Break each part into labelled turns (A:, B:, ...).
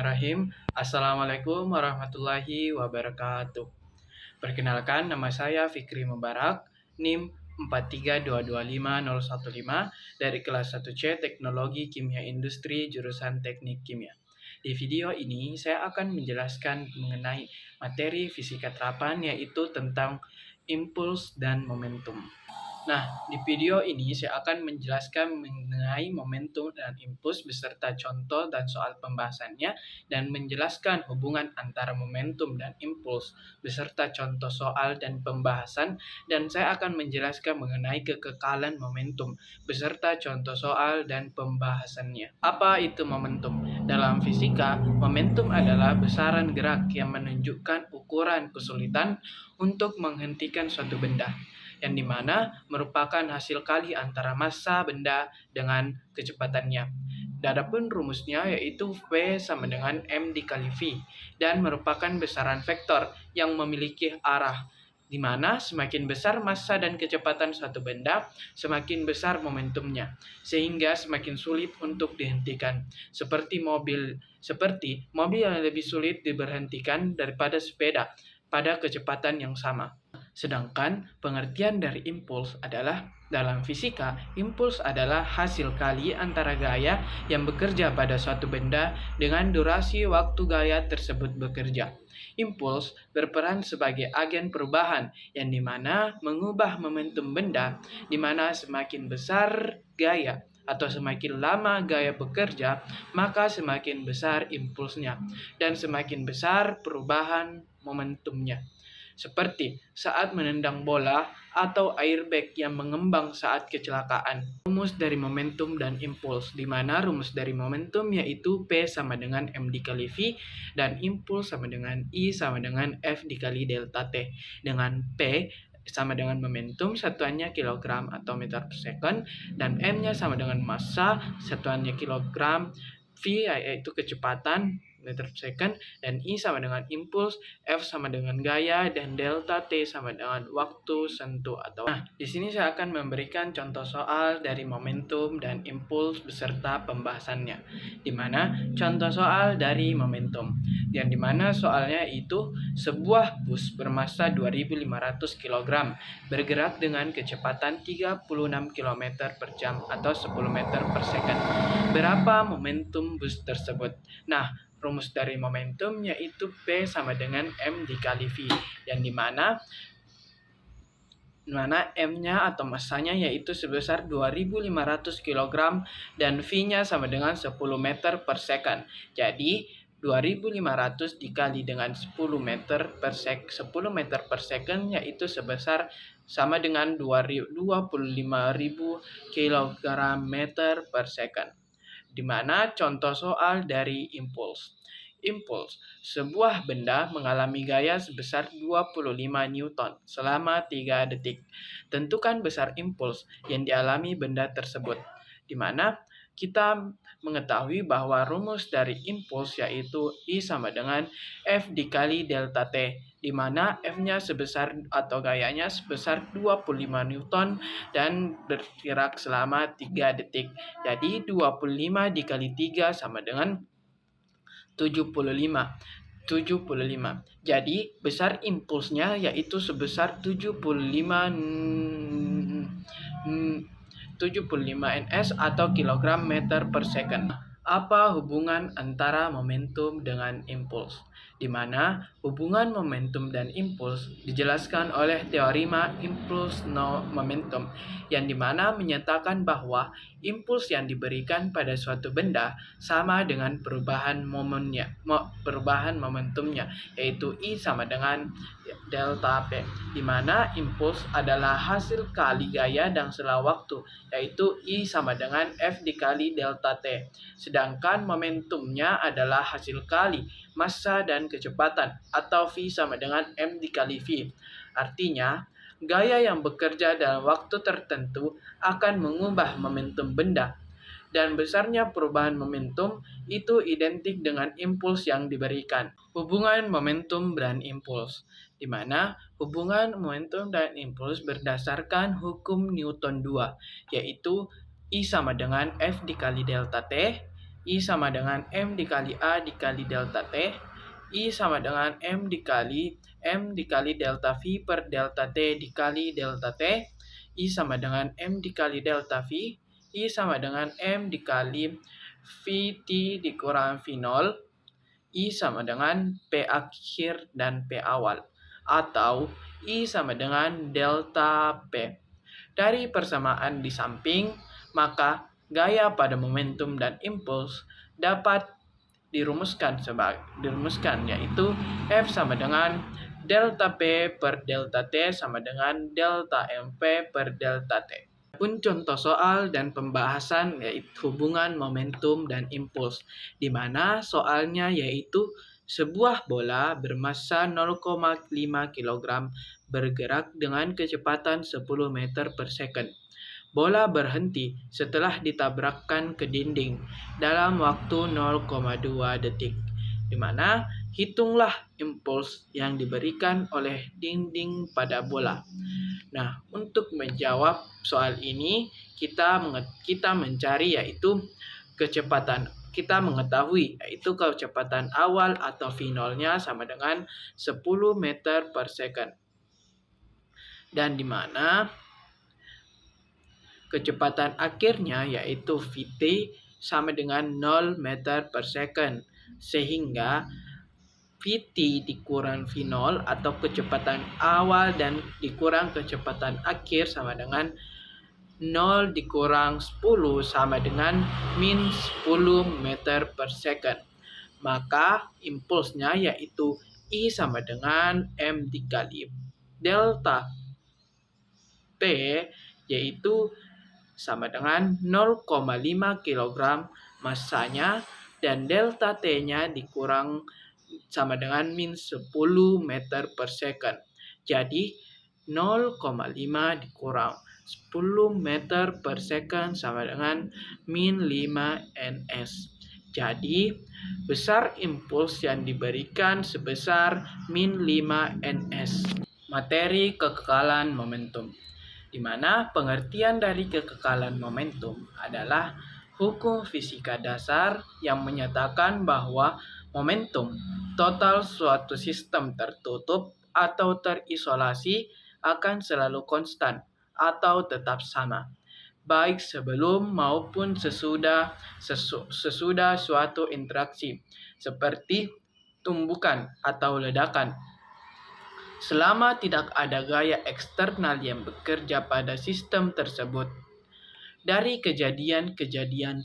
A: Bismillahirrahmanirrahim. Assalamualaikum warahmatullahi wabarakatuh. Perkenalkan, nama saya Fikri Mubarak, NIM 432250115 dari kelas 1C Teknologi Kimia Industri jurusan Teknik Kimia. Di video ini saya akan menjelaskan mengenai materi fisika terapan yaitu tentang impuls dan momentum. Nah, di video ini saya akan menjelaskan mengenai momentum dan impuls beserta contoh dan soal pembahasannya dan menjelaskan hubungan antara momentum dan impuls beserta contoh soal dan pembahasan, dan saya akan menjelaskan mengenai kekekalan momentum beserta contoh soal dan pembahasannya. Apa itu momentum? Dalam fisika, momentum adalah besaran gerak yang menunjukkan ukuran kesulitan untuk menghentikan suatu benda, yang dimana merupakan hasil kali antara massa benda dengan kecepatannya. Adapun rumusnya yaitu V sama dengan M dikali V, dan merupakan besaran vektor yang memiliki arah, di mana semakin besar massa dan kecepatan suatu benda, semakin besar momentumnya, sehingga semakin sulit untuk dihentikan. Seperti mobil yang lebih sulit diberhentikan daripada sepeda pada kecepatan yang sama. Sedangkan pengertian dari impuls adalah, dalam fisika, impuls adalah hasil kali antara gaya yang bekerja pada suatu benda dengan durasi waktu gaya tersebut bekerja. Impuls berperan sebagai agen perubahan yang dimana mengubah momentum benda, dimana semakin besar gaya atau semakin lama gaya bekerja, maka semakin besar impulsnya dan semakin besar perubahan momentumnya. Seperti saat menendang bola atau airbag yang mengembang saat kecelakaan. Rumus dari momentum dan impuls, di mana rumus dari momentum yaitu P sama dengan M dikali V, dan impuls sama dengan I sama dengan F dikali delta T. Dengan P sama dengan momentum, satuannya kilogram atau meter per second, dan M-nya sama dengan massa, satuannya kilogram, V yaitu kecepatan meter per second, dan I sama dengan impuls, F sama dengan gaya, dan delta T sama dengan waktu sentuh atau. Nah, di sini saya akan memberikan contoh soal dari momentum dan impuls beserta pembahasannya. Di mana contoh soal dari momentum, yang dimana soalnya itu sebuah bus bermassa 2.500 kg bergerak dengan kecepatan 36 km per jam atau 10 meter per second. Berapa momentum bus tersebut? Nah, rumus dari momentum yaitu P sama dengan M dikali V, yang dimana M-nya atau massanya yaitu sebesar 2.500 kg dan V-nya sama dengan 10 meter per second. Jadi 2.500 dikali dengan 10 meter per second yaitu sebesar sama dengan 25.000 kg meter per second. Di mana contoh soal dari impuls. Impuls, sebuah benda mengalami gaya sebesar 25 Newton selama 3 detik. Tentukan besar impuls yang dialami benda tersebut. Di mana kita mengetahui bahwa rumus dari impuls yaitu I sama dengan F dikali delta T, di mana F-nya sebesar atau gayanya sebesar 25 Newton dan bergerak selama 3 detik. Jadi 25 dikali 3 sama dengan 75. Jadi besar impulsnya yaitu sebesar 75 ns atau kilogram meter per second. Apa hubungan antara momentum dengan impuls? Di mana hubungan momentum dan impuls dijelaskan oleh teorema impuls no momentum, yang dimana menyatakan bahwa impuls yang diberikan pada suatu benda sama dengan perubahan momentumnya, yaitu I sama dengan delta P, di mana impuls adalah hasil kali gaya dan selang waktu, yaitu I sama dengan F dikali delta T. Sedangkan momentumnya adalah hasil kali massa dan kecepatan, atau V sama dengan M dikali V. Artinya, gaya yang bekerja dalam waktu tertentu akan mengubah momentum benda, dan besarnya perubahan momentum itu identik dengan impuls yang diberikan. Hubungan momentum dan impuls, di mana hubungan momentum dan impuls berdasarkan hukum Newton 2, yaitu I sama dengan F dikali delta T, I sama dengan M dikali A dikali delta T. I sama dengan M dikali delta V per delta T dikali delta T. I sama dengan M dikali delta V. I sama dengan M dikali VT dikurang V0. I sama dengan P akhir dan P awal. Atau I sama dengan delta P. Dari persamaan di samping, maka gaya pada momentum dan impuls dapat dirumuskan yaitu F sama dengan delta P per delta T sama dengan delta MP per delta T. Pun contoh soal dan pembahasan yaitu hubungan momentum dan impuls, di mana soalnya yaitu sebuah bola bermassa 0,5 kg bergerak dengan kecepatan 10 meter per second. Bola berhenti setelah ditabrakkan ke dinding dalam waktu 0,2 detik, di mana hitunglah impuls yang diberikan oleh dinding pada bola. Nah, untuk menjawab soal ini, kita mencari yaitu kecepatan. Kita mengetahui yaitu kecepatan awal atau V0-nya sama dengan 10 meter per second. Dan di mana kecepatan akhirnya yaitu Vt sama dengan 0 meter per second. Sehingga Vt dikurang V0 atau kecepatan awal dan dikurang kecepatan akhir sama dengan 0 dikurang 10 sama dengan min 10 meter per second. Maka impulsnya yaitu I sama dengan M dikali delta T yaitu sama dengan 0,5 kg massanya dan delta T-nya dikurang sama dengan min 10 meter per second. Jadi 0,5 dikurang 10 meter per second sama dengan min 5 ns. Jadi besar impuls yang diberikan sebesar min 5 ns. Materi kekekalan momentum, di mana pengertian dari kekekalan momentum adalah hukum fisika dasar yang menyatakan bahwa momentum total suatu sistem tertutup atau terisolasi akan selalu konstan atau tetap sama, baik sebelum maupun sesudah suatu interaksi, seperti tumbukan atau ledakan. Selama tidak ada gaya eksternal yang bekerja pada sistem tersebut. Dari kejadian-kejadian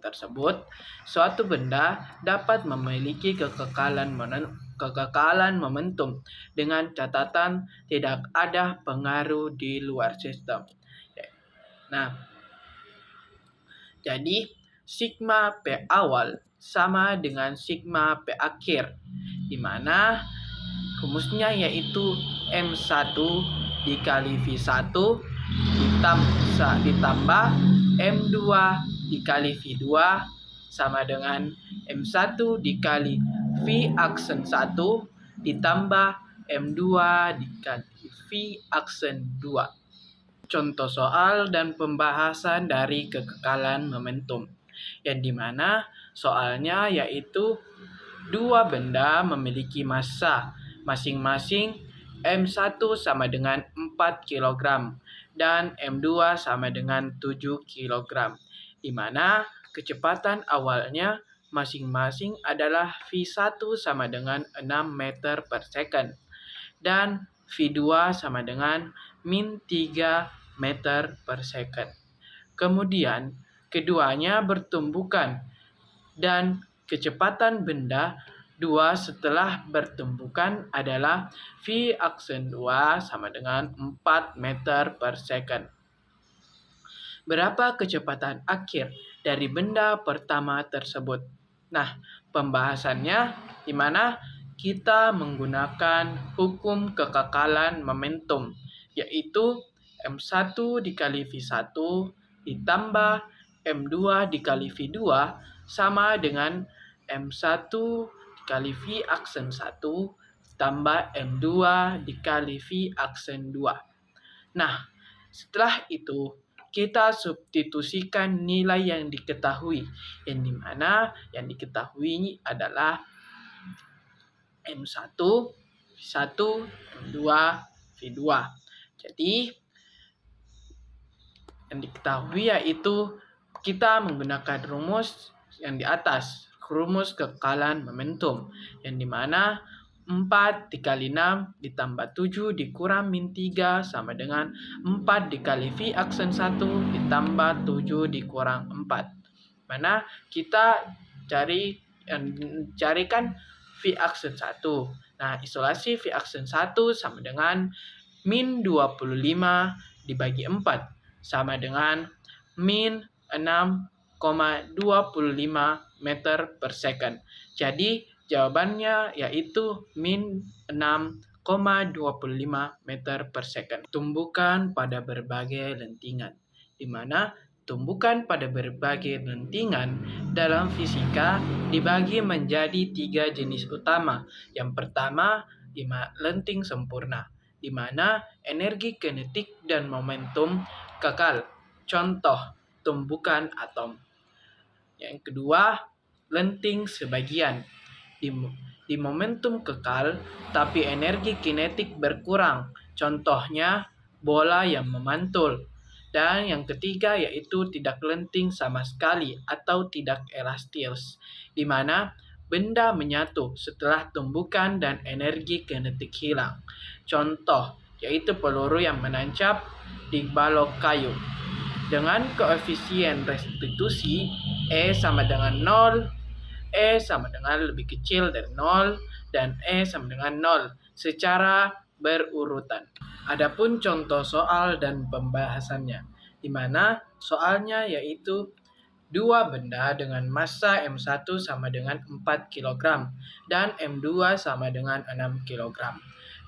A: tersebut, suatu benda dapat memiliki kekekalan momentum dengan catatan tidak ada pengaruh di luar sistem. Nah, jadi sigma P awal sama dengan sigma P akhir, di mana rumusnya yaitu M1 dikali V1 ditambah M2 dikali V2 sama dengan M1 dikali V aksen 1 ditambah M2 dikali V aksen 2. Contoh soal dan pembahasan dari kekekalan momentum, yang dimana soalnya yaitu dua benda memiliki massa masing-masing M1 sama dengan 4 kg dan M2 sama dengan 7 kg, di mana kecepatan awalnya masing-masing adalah V1 sama dengan 6 meter per second dan V2 sama dengan min 3 meter per second. Kemudian keduanya bertumbukan dan kecepatan benda 2 setelah bertumbukan adalah V aksen 2 sama dengan 4 meter per second. Berapa kecepatan akhir dari benda pertama tersebut? Nah, pembahasannya di mana kita menggunakan hukum kekekalan momentum, yaitu M1 dikali V1 ditambah M2 dikali V2 sama dengan M1 dikali V aksen 1 tambah M2 dikali V aksen 2. Nah, setelah itu kita substitusikan nilai yang diketahui, yang dimana yang diketahui adalah M1, V1, M2, V2. Jadi, yang diketahui yaitu kita menggunakan rumus yang di atas, rumus kekalan momentum, yang dimana 4 dikali 6 ditambah 7 dikurang min 3 sama dengan 4 dikali V aksen 1 ditambah 7 dikurang 4. Mana kita carikan V aksen 1. Nah, isolasi V aksen 1 sama dengan min 25 dibagi 4 sama dengan min 6,25 meter per second. Jadi jawabannya yaitu min 6,25 meter per second. Tumbukan pada berbagai lentingan, di mana tumbukan pada berbagai lentingan dalam fisika dibagi menjadi 3 jenis utama. Yang pertama, lenting sempurna, di mana energi kinetik dan momentum kekal. Contoh, tumbukan atom. Yang kedua, lenting sebagian. Di momentum kekal, tapi energi kinetik berkurang. Contohnya, bola yang memantul. Dan yang ketiga yaitu tidak lenting sama sekali atau tidak elastis, di mana benda menyatu setelah tumbukan dan energi kinetik hilang. Contoh yaitu peluru yang menancap di balok kayu. Dengan koefisien restitusi E sama dengan 0, E sama dengan lebih kecil dari 0, dan E sama dengan 0 secara berurutan. Adapun contoh soal dan pembahasannya, di mana soalnya yaitu dua benda dengan massa M1 sama dengan 4 kg dan M2 sama dengan 6 kg.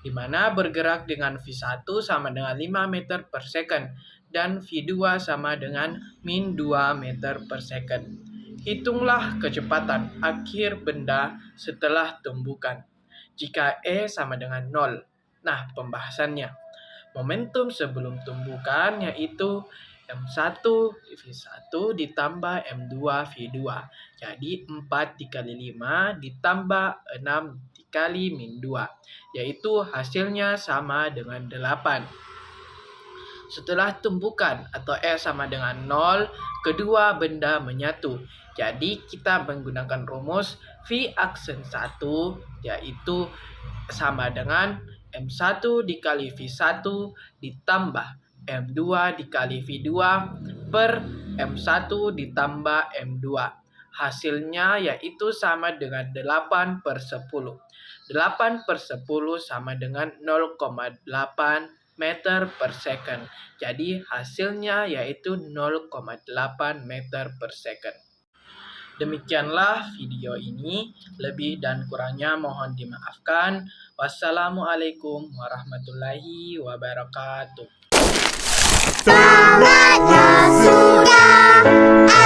A: Di mana bergerak dengan V1 sama dengan 5 meter per second dan V2 sama dengan min 2 meter per second. Hitunglah kecepatan akhir benda setelah tumbukan jika E sama dengan 0. Nah, pembahasannya. Momentum sebelum tumbukan yaitu M1 V1 ditambah M2 V2. Jadi 4 dikali 5 ditambah 6 dikali min 2. Yaitu hasilnya sama dengan 8. Setelah tumbukan atau E sama dengan 0, kedua benda menyatu. Jadi kita menggunakan rumus V aksen 1 yaitu sama dengan M1 dikali V1 ditambah M2 dikali V2 per M1 ditambah M2. Hasilnya yaitu sama dengan 8 per 10. 8 per 10 sama dengan 0,8 meter per second. Jadi hasilnya yaitu 0,8 meter per second. Demikianlah video ini, lebih dan kurangnya mohon dimaafkan. Wassalamualaikum warahmatullahi wabarakatuh.
B: Saatnya sudah